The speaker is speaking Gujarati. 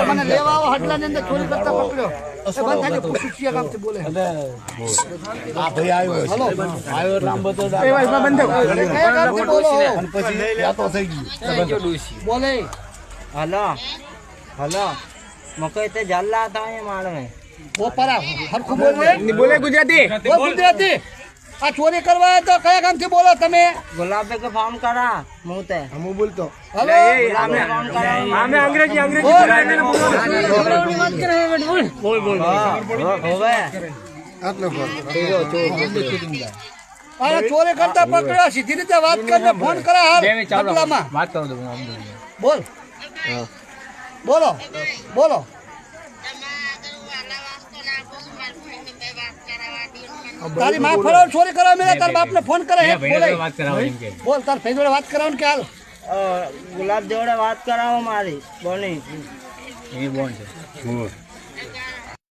મને લેવા આવો હટલા ની અંદર ચોરી કરતા પકડ્યો બંધ થાય પૂછ્યા કામથી બોલે આ ભાઈ આવ્યો હલો આવ્યો રામ બતો એ ભાઈ બંધ કયા કામથી બોલો અને પછી આ તો થઈ ગયું બોલે હલો હલો મકઈ તે જલ્લા હતા એ માળમે ઓ પરા હરખું બોલે બોલે ગુજરાતી બોલ ગુજરાતી આ ચોરી કરવા તો કયા કામથી બોલો તમે ગુલાબે કે ફોન કરા મુતે હું બોલતો હલો આમે અંગ્રેજી બોલ હવે આટલો બોલ આ ચોરી કરતા પકડ્યો સીધી રીતે વાત કરીને ફોન કરા હાલ બદલામાં વાત કરો તો બોલ બોલો બોલો તારી માં ફરાવ ચોરી કરવા મેં તાર બાપ ને ફોન કરે હે બોલે બોલ તાર ભાઈ જોડે વાત કરાવ કે હાલ ગુલાબ જોડે વાત કરાવો મારી બોની એ બોન છે